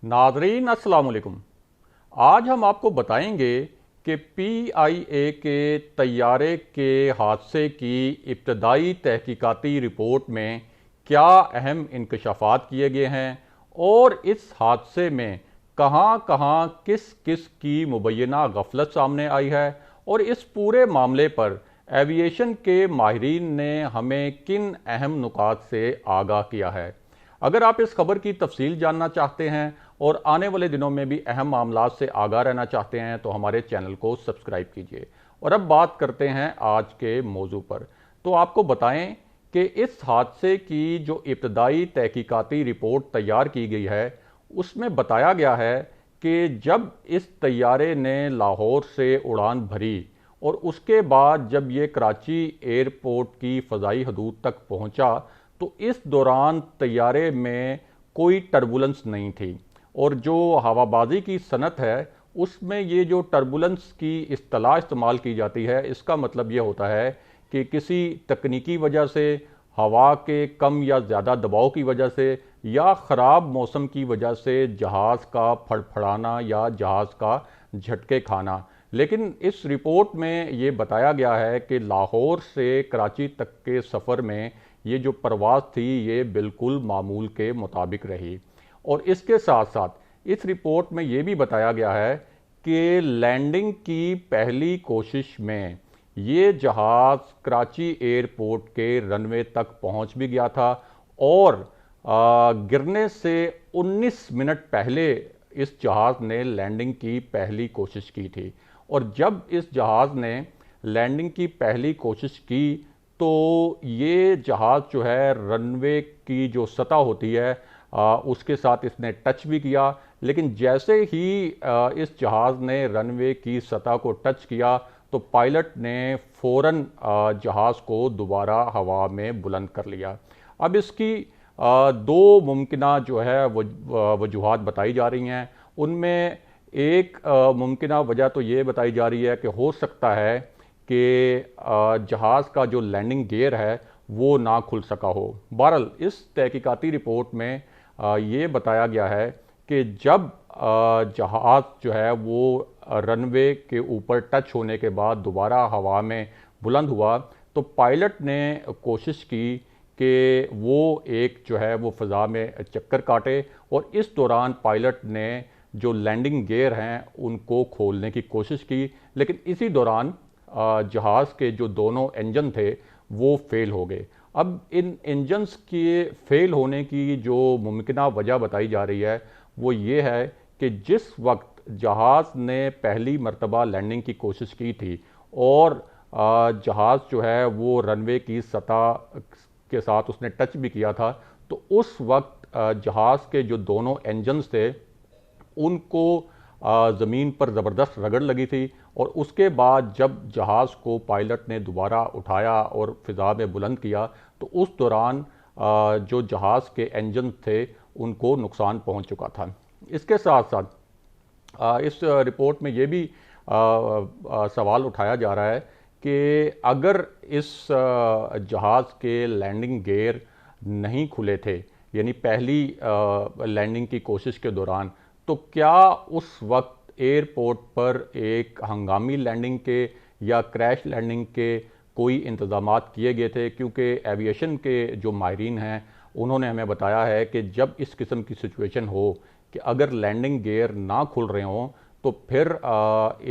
नाजरीन अस्सलाम वालेकुम। आज हम आपको बताएंगे कि PIA के तैयारे के हादसे की इब्तदाई तहकीकाती रिपोर्ट में क्या अहम इंकशाफात किए गए हैं और इस हादसे में कहां कहां किस किस की मुबैना गफलत सामने आई है और इस पूरे मामले पर एविएशन के माहिरीन ने हमें किन अहम नुकात से आगाह किया है। अगर आप इस खबर की तफसील जानना चाहते हैं और आने वाले दिनों में भी अहम मामलात से आगाह रहना चाहते हैं तो हमारे चैनल को सब्सक्राइब कीजिए। और अब बात करते हैं आज के मौजू पर। तो आपको बताएं कि इस हादसे की जो इब्तदाई तहकीकाती रिपोर्ट तैयार की गई है उसमें बताया गया है कि जब इस तैयारे ने लाहौर से उड़ान भरी और उसके बाद जब ये कराची एयरपोर्ट की फ़ज़ाई हदूद तक पहुंचा तो इस दौरान तैयारे में कोई टर्बुलेंस नहीं थी। और जो हवाबाजी की सनत है उसमें ये जो टर्बुलेंस की इस्तेलाह इस्तेमाल की जाती है, इसका मतलब ये होता है कि किसी तकनीकी वजह से, हवा के कम या ज़्यादा दबाव की वजह से या ख़राब मौसम की वजह से जहाज़ का फड़फड़ाना या जहाज़ का झटके खाना। लेकिन इस रिपोर्ट में ये बताया गया है कि लाहौर से कराची तक के सफ़र में ये जो परवाज़ थी ये बिल्कुल मामूल के मुताबिक रही। और इसके साथ साथ इस रिपोर्ट में ये भी बताया गया है कि लैंडिंग की पहली कोशिश में ये जहाज़ कराची एयरपोर्ट के रनवे तक पहुंच भी गया था और गिरने से 19 मिनट पहले इस जहाज़ ने लैंडिंग की पहली कोशिश की थी। और जब इस जहाज़ ने लैंडिंग की पहली कोशिश की तो ये जहाज़ जो है रनवे की जो सतह होती है उसके साथ इसने टच भी किया। लेकिन जैसे ही इस जहाज़ ने रनवे की सतह को टच किया तो पायलट ने फ़ौरन जहाज़ को दोबारा हवा में बुलंद कर लिया। अब इसकी दो मुमकिना जो है वजूहात बताई जा रही हैं। उनमें एक मुमकिना वजह तो ये बताई जा रही है कि हो सकता है कि जहाज़ का जो लैंडिंग गियर है वो ना खुल सका हो। बहरहाल इस तहकीकाती रिपोर्ट में ये बताया गया है कि जब जहाज़ जो है वो रनवे के ऊपर टच होने के बाद दोबारा हवा में बुलंद हुआ तो पायलट ने कोशिश की कि वो एक जो है वो फ़ज़ा में चक्कर काटे और इस दौरान पायलट ने जो लैंडिंग गियर हैं उनको खोलने की कोशिश की। लेकिन इसी दौरान जहाज़ के जो दोनों इंजन थे वो फेल हो गए। अब इन इंजन्स के फेल होने की जो मुमकिना वजह बताई जा रही है वो ये है कि जिस वक्त जहाज़ ने पहली मर्तबा लैंडिंग की कोशिश की थी और जहाज़ जो है वो रनवे की सतह के साथ उसने टच भी किया था तो उस वक्त जहाज़ के जो दोनों इंजन्स थे उनको ज़मीन पर ज़बरदस्त रगड़ लगी थी। और उसके बाद जब जहाज़ को पायलट ने दोबारा उठाया और फ़िज़ा में बुलंद किया तो उस दौरान जो जहाज़ के इंजन थे उनको नुकसान पहुंच चुका था। इसके साथ साथ इस रिपोर्ट में ये भी सवाल उठाया जा रहा है कि अगर इस जहाज़ के लैंडिंग गियर नहीं खुले थे यानी पहली लैंडिंग की कोशिश के दौरान तो क्या उस वक्त एयरपोर्ट पर एक हंगामी लैंडिंग के या क्रैश लैंडिंग के कोई इंतज़ामात किए गए थे। क्योंकि एविएशन के जो माहिरीन हैं उन्होंने हमें बताया है कि जब इस किस्म की सिचुएशन हो कि अगर लैंडिंग गियर ना खुल रहे हों तो फिर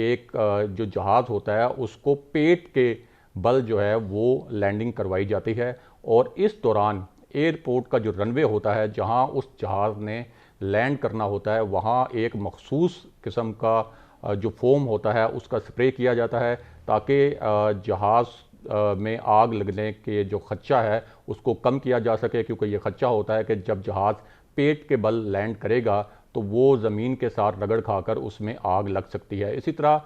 एक जो जहाज़ होता है उसको पेट के बल जो है वो लैंडिंग करवाई जाती है। और इस दौरान एयरपोर्ट का जो रनवे होता है जहां उस जहाज़ ने लैंड करना होता है वहाँ एक मखसूस किस्म का जो फोम होता है उसका स्प्रे किया जाता है ताकि जहाज़ में आग लगने के जो खदशा है उसको कम किया जा सके। क्योंकि ये खदशा होता है कि जब जहाज़ पेट के बल लैंड करेगा तो वो ज़मीन के साथ रगड़ खाकर उसमें आग लग सकती है। इसी तरह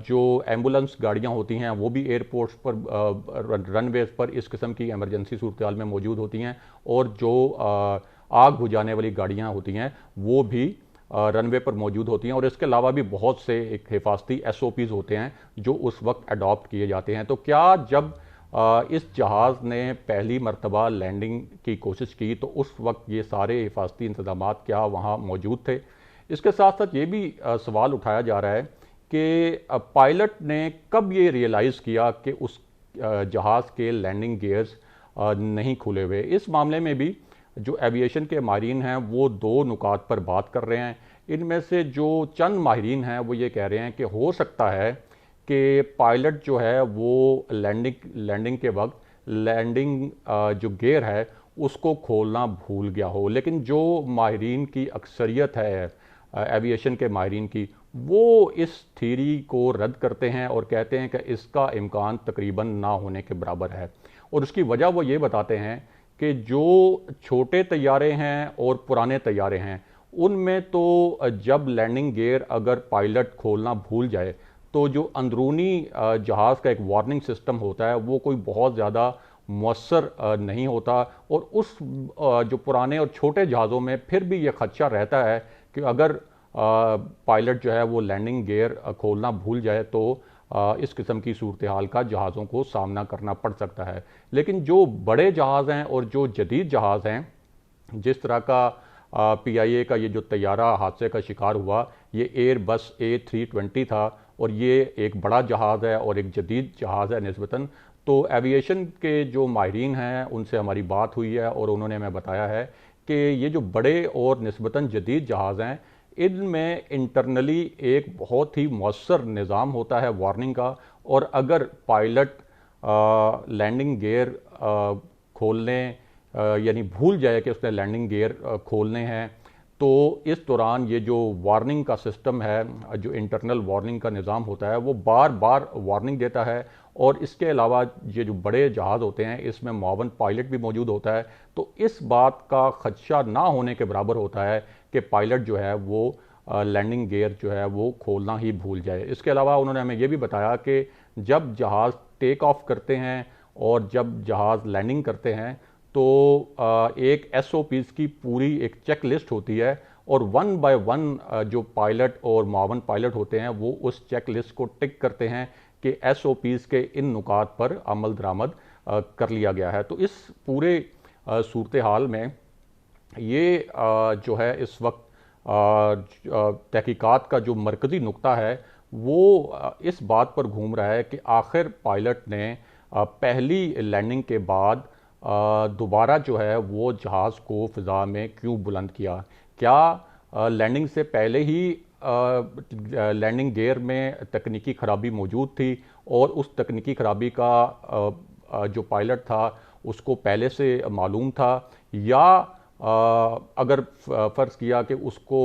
जो एम्बुलेंस गाड़ियाँ होती हैं वो भी एयरपोर्ट्स पर रनवेज़ पर इस किस्म की एमरजेंसी सूरत में मौजूद होती हैं। और जो आग बुझाने वाली गाड़ियाँ होती हैं वो भी रनवे पर मौजूद होती हैं। और इसके अलावा भी बहुत से एक हिफाजती SOPs होते हैं जो उस वक्त अडॉप्ट किए जाते हैं। तो क्या जब इस जहाज़ ने पहली मरतबा लैंडिंग की कोशिश की तो उस वक्त ये सारे हिफाजती इंतज़ामात क्या वहाँ मौजूद थे। इसके साथ साथ ये भी सवाल उठाया जा रहा है कि पायलट ने कब ये रियलाइज़ किया कि उस जहाज़ के लैंडिंग गियर्स नहीं खुले हुए। इस मामले में भी जो एविएशन के माहिरीन हैं वो दो नुकात पर बात कर रहे हैं। इनमें से जो चंद माहिरीन हैं वो ये कह रहे हैं कि हो सकता है कि पायलट जो है वो लैंडिंग के वक्त लैंडिंग जो गियर है उसको खोलना भूल गया हो। लेकिन जो माहिरीन की अक्सरियत है एविएशन के माहिरीन की, वो इस थ्योरी को रद्द करते हैं और कहते हैं कि इसका इम्कान तकरीबन ना होने के बराबर है। और उसकी वजह वो ये बताते हैं कि जो छोटे तैयारे हैं और पुराने तैयारे हैं उनमें तो जब लैंडिंग गियर अगर पायलट खोलना भूल जाए तो जो अंदरूनी जहाज़ का एक वार्निंग सिस्टम होता है वो कोई बहुत ज़्यादा मौसर नहीं होता। और उस जो पुराने और छोटे जहाज़ों में फिर भी ये खदशा रहता है कि अगर पायलट जो है वो लैंडिंग गियर खोलना भूल जाए तो इस किस्म की सूरत हाल का जहाज़ों को सामना करना पड़ सकता है। लेकिन जो बड़े जहाज़ हैं और जो जदीद जहाज़ हैं, जिस तरह का PIA का ये जो तैयारा हादसे का शिकार हुआ ये एयरबस A320 था और ये एक बड़ा जहाज़ है और एक जदीद जहाज़ है निस्बतन। तो एविएशन के जो माहिरीन हैं उनसे हमारी बात हुई है और उन्होंने हमें बताया है कि ये जो बड़े और निस्बतन जदीद जहाज़ हैं इनमें इंटरनली एक बहुत ही मौसर निज़ाम होता है वार्निंग का। और अगर पायलट लैंडिंग गियर खोलने यानी भूल जाए कि उसने लैंडिंग गियर खोलने हैं तो इस दौरान ये जो वार्निंग का सिस्टम है, जो इंटरनल वार्निंग का निज़ाम होता है, वो बार बार वार्निंग देता है। और इसके अलावा ये जो बड़े जहाज़ होते हैं इसमें मुआवन पायलट भी मौजूद होता है। तो इस बात का खदशा ना होने के बराबर होता है कि पायलट जो है वो लैंडिंग गियर जो है वो खोलना ही भूल जाए। इसके अलावा उन्होंने हमें ये भी बताया कि जब जहाज़ टेक ऑफ करते हैं और जब जहाज़ लैंडिंग करते हैं तो एक SOPs की पूरी एक चेक लिस्ट होती है और वन बाय वन जो पायलट और मुआवन पायलट होते हैं वो उस चेक लिस्ट को टिक करते हैं कि SOPs के इन नुकात पर अमल दरामद कर लिया गया है। तो इस पूरे सूरत हाल में ये जो है इस वक्त तहकीकात का जो मरकज़ी नुक्ता है वो इस बात पर घूम रहा है कि आखिर पायलट ने पहली लैंडिंग के बाद दोबारा जो है वो जहाज़ को फ़िज़ा में क्यों बुलंद किया। क्या लैंडिंग से पहले ही लैंडिंग गियर में तकनीकी ख़राबी मौजूद थी और उस तकनीकी ख़राबी का जो पायलट था उसको पहले से मालूम था, या अगर फ़र्ज़ किया कि उसको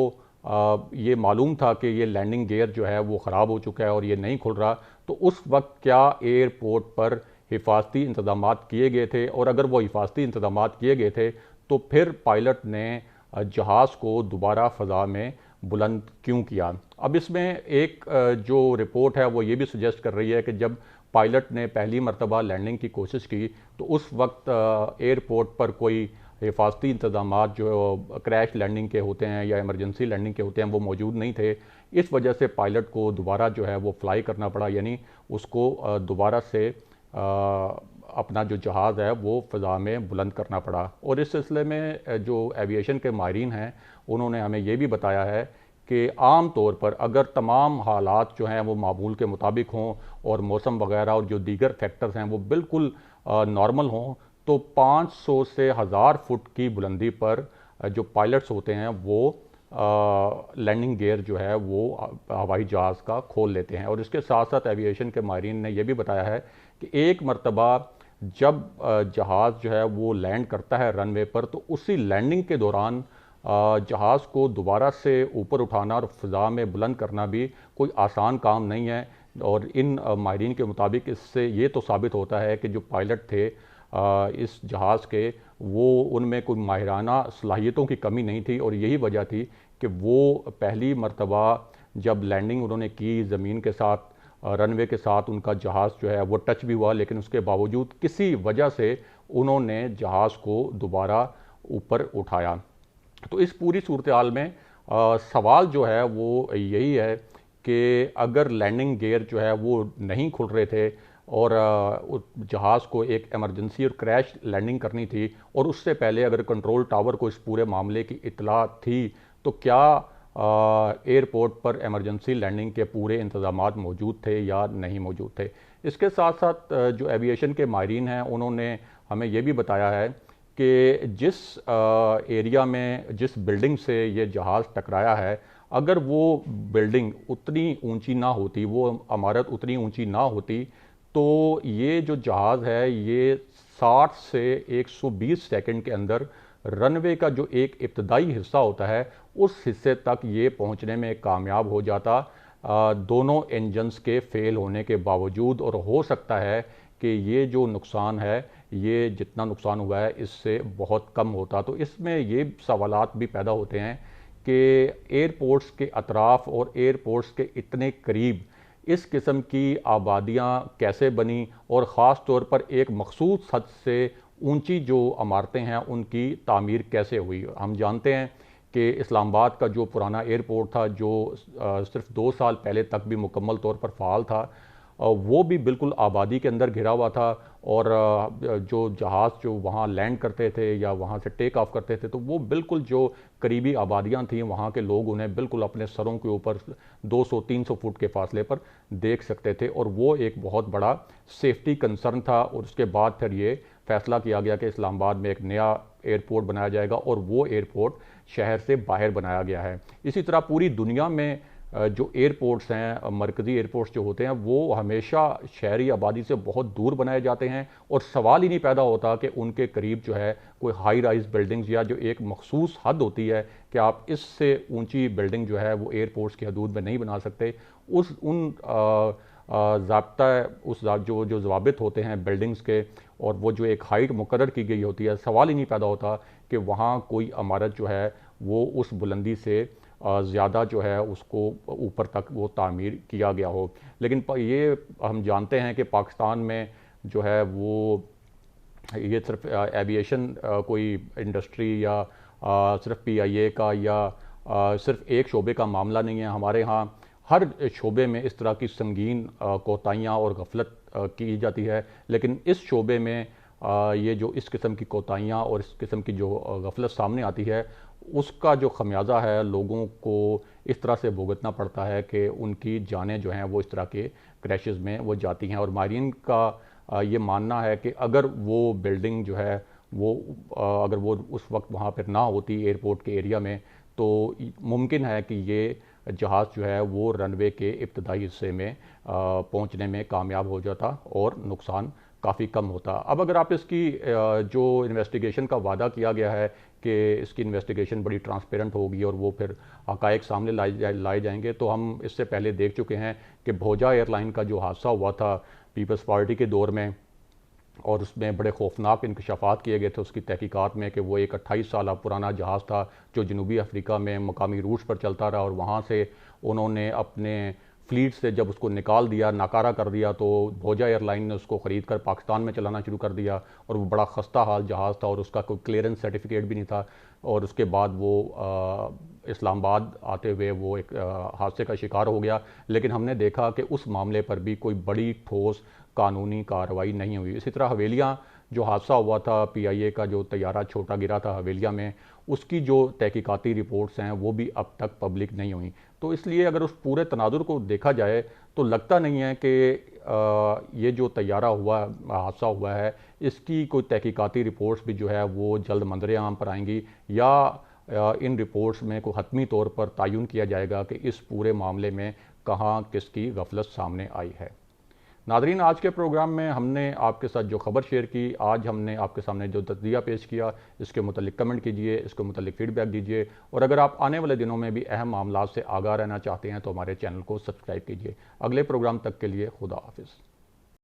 ये मालूम था कि ये लैंडिंग गियर जो है वो ख़राब हो चुका है और ये नहीं खुल रहा, तो उस वक्त क्या एयरपोर्ट पर हिफाजती इंतज़ामात किए गए थे? और अगर वो हिफाजती इंतज़ामात किए गए थे तो फिर पायलट ने जहाज़ को दोबारा फ़ज़ा में बुलंद क्यों किया। अब इसमें एक जो रिपोर्ट है वो ये भी सजेस्ट कर रही है कि जब पायलट ने पहली मरतबा लैंडिंग की कोशिश की तो उस वक्त एयरपोर्ट पर कोई हिफाजती इंतज़ामात जो क्रैश लैंडिंग के होते हैं या इमरजेंसी लैंडिंग के होते हैं वो मौजूद नहीं थे। इस वजह से पायलट को दोबारा जो है वो फ्लाई करना पड़ा, यानी उसको दोबारा से अपना जो जहाज़ है वो फ़ज़ा में बुलंद करना पड़ा। और इस सिलसिले में जो एविएशन के माहिरीन हैं उन्होंने हमें ये भी बताया है कि आम तौर पर अगर तमाम हालात जो हैं वो मामूल के मुताबिक हों और मौसम वगैरह और जो दीगर फैक्टर्स हैं वो बिल्कुल नॉर्मल हों तो 500 से 1000 फुट की बुलंदी पर जो पायलट्स होते हैं वो लैंडिंग गियर जो है वो हवाई जहाज़ का खोल लेते हैं। और इसके साथ साथ एविएशन के माहिरीन ने यह भी बताया है कि एक मरतबा जब जहाज़ जो है वो लैंड करता है रनवे पर तो उसी लैंडिंग के दौरान जहाज़ को दोबारा से ऊपर उठाना और फ़िज़ा में बुलंद करना भी कोई आसान काम नहीं है। और इन माहिरीन के मुताबिक इससे ये तो साबित होता है कि जो पायलट थे इस जहाज़ के वो उनमें कोई माहिराना सलाहियतों की कमी नहीं थी और यही वजह थी कि वो पहली मरतबा जब लैंडिंग उन्होंने की ज़मीन के साथ रनवे के साथ उनका जहाज़ जो है वो टच भी हुआ, लेकिन उसके बावजूद किसी वजह से उन्होंने जहाज़ को दोबारा ऊपर उठाया। तो इस पूरी सूरत हाल में सवाल जो है वो यही है कि अगर लैंडिंग गियर जो है वो नहीं खुल रहे थे اور جہاز کو ایک ایمرجنسی اور کریش لینڈنگ کرنی تھی، اور اس سے پہلے اگر کنٹرول ٹاور کو اس پورے معاملے کی اطلاع تھی تو کیا ایئرپورٹ پر ایمرجنسی لینڈنگ کے پورے انتظامات موجود تھے یا نہیں موجود تھے؟ اس کے ساتھ ساتھ جو ایویشن کے ماہرین ہیں انہوں نے ہمیں یہ بھی بتایا ہے کہ جس ایریا میں جس بلڈنگ سے یہ جہاز ٹکرایا ہے، اگر وہ بلڈنگ اتنی اونچی نہ ہوتی، وہ عمارت اتنی اونچی نہ ہوتی، تو یہ جو جہاز ہے یہ 60 سے 120 سیکنڈ کے اندر رن وے کا جو ایک ابتدائی حصہ ہوتا ہے اس حصے تک یہ پہنچنے میں کامیاب ہو جاتا، دونوں انجنز کے فیل ہونے کے باوجود، اور ہو سکتا ہے کہ یہ جو نقصان ہے یہ جتنا نقصان ہوا ہے اس سے بہت کم ہوتا۔ تو اس میں یہ سوالات بھی پیدا ہوتے ہیں کہ ایئرپورٹس کے اطراف اور ایئرپورٹس کے اتنے قریب اس قسم کی آبادیاں کیسے بنی، اور خاص طور پر ایک مخصوص حد سے اونچی جو عمارتیں ہیں ان کی تعمیر کیسے ہوئی؟ ہم جانتے ہیں کہ اسلام آباد کا جو پرانا ایئرپورٹ تھا جو صرف 2 سال پہلے تک بھی مکمل طور پر فعال تھا، وہ بھی بالکل آبادی کے اندر گھرا ہوا تھا، اور جو جہاز جو وہاں لینڈ کرتے تھے یا وہاں سے ٹیک آف کرتے تھے تو وہ بالکل جو قریبی آبادیاں تھیں وہاں کے لوگ انہیں بالکل اپنے سروں کے اوپر 200-300 فٹ کے فاصلے پر دیکھ سکتے تھے، اور وہ ایک بہت بڑا سیفٹی کنسرن تھا۔ اور اس کے بعد پھر یہ فیصلہ کیا گیا کہ اسلام آباد میں ایک نیا ایئرپورٹ بنایا جائے گا، اور وہ ایئرپورٹ شہر سے باہر بنایا گیا ہے۔ اسی طرح پوری دنیا میں جو ایئرپورٹس ہیں، مرکزی ایئرپورٹس جو ہوتے ہیں، وہ ہمیشہ شہری آبادی سے بہت دور بنائے جاتے ہیں، اور سوال ہی نہیں پیدا ہوتا کہ ان کے قریب جو ہے کوئی ہائی رائز بلڈنگز یا جو ایک مخصوص حد ہوتی ہے کہ آپ اس سے اونچی بلڈنگ جو ہے وہ ایئرپورٹس کی حدود میں نہیں بنا سکتے، ان جو ضوابط ہوتے ہیں بلڈنگز کے، اور وہ جو ایک ہائٹ مقرر کی گئی ہوتی ہے، سوال ہی نہیں پیدا ہوتا کہ وہاں کوئی عمارت جو ہے وہ اس بلندی سے زیادہ جو ہے اس کو اوپر تک وہ تعمیر کیا گیا ہو۔ لیکن یہ ہم جانتے ہیں کہ پاکستان میں جو ہے وہ یہ صرف ایویشن کوئی انڈسٹری یا صرف PIA کا یا صرف ایک شعبے کا معاملہ نہیں ہے۔ ہمارے ہاں ہر شعبے میں اس طرح کی سنگین کوتاہیاں اور غفلت کی جاتی ہے، لیکن اس شعبے میں یہ جو اس قسم کی کوتاہیاں اور اس قسم کی جو غفلت سامنے آتی ہے اس کا جو خمیازہ ہے لوگوں کو اس طرح سے بھگتنا پڑتا ہے کہ ان کی جانیں جو ہیں وہ اس طرح کے کریشز میں وہ جاتی ہیں۔ اور ماہرین کا یہ ماننا ہے کہ اگر وہ بلڈنگ جو ہے وہ اگر وہ اس وقت وہاں پر نہ ہوتی ایئرپورٹ کے ایریا میں، تو ممکن ہے کہ یہ جہاز جو ہے وہ رن وے کے ابتدائی حصے میں پہنچنے میں کامیاب ہو جاتا اور نقصان کافی کم ہوتا۔ اب اگر آپ اس کی جو انویسٹیگیشن کا وعدہ کیا گیا ہے کہ اس کی انویسٹیگیشن بڑی ٹرانسپیرنٹ ہوگی اور وہ پھر حقائق سامنے لائے جائیں گے، تو ہم اس سے پہلے دیکھ چکے ہیں کہ بھوجا ایئر لائن کا جو حادثہ ہوا تھا پیپلز پارٹی کے دور میں، اور اس میں بڑے خوفناک انکشافات کیے گئے تھے اس کی تحقیقات میں کہ وہ ایک 28 سالہ پرانا جہاز تھا جو جنوبی افریقہ میں مقامی روٹس پر چلتا رہا، اور وہاں سے انہوں نے اپنے فلیٹ سے جب اس کو نکال دیا، ناکارہ کر دیا، تو بھوجا ایئر لائن نے اس کو خرید کر پاکستان میں چلانا شروع کر دیا، اور وہ بڑا خستہ حال جہاز تھا اور اس کا کوئی کلیئرنس سرٹیفکیٹ بھی نہیں تھا، اور اس کے بعد وہ اسلام آباد آتے ہوئے وہ ایک حادثے کا شکار ہو گیا۔ لیکن ہم نے دیکھا کہ اس معاملے پر بھی کوئی بڑی ٹھوس قانونی کارروائی نہیں ہوئی۔ اسی طرح حویلیاں جو حادثہ ہوا تھا PIA کا جو طیارہ چھوٹا گرا تھا حویلیہ میں، اس کی جو تحقیقاتی رپورٹس ہیں وہ بھی اب تک پبلک نہیں ہوئیں۔ تو اس لیے اگر اس پورے تناظر کو دیکھا جائے تو لگتا نہیں ہے کہ یہ جو طیارہ حادثہ ہوا ہے اس کی کوئی تحقیقاتی رپورٹس بھی جو ہے وہ جلد منظر عام پر آئیں گی، یا ان رپورٹس میں کوئی حتمی طور پر تعین کیا جائے گا کہ اس پورے معاملے میں کہاں کس کی غفلت سامنے آئی ہے۔ ناظرین، آج کے پروگرام میں ہم نے آپ کے ساتھ جو خبر شیئر کی، آج ہم نے آپ کے سامنے جو تجزیہ پیش کیا، اس کے متعلق کمنٹ کیجئے، اس کے متعلق فیڈ بیک دیجئے، اور اگر آپ آنے والے دنوں میں بھی اہم معاملات سے آگاہ رہنا چاہتے ہیں تو ہمارے چینل کو سبسکرائب کیجئے۔ اگلے پروگرام تک کے لیے خدا حافظ۔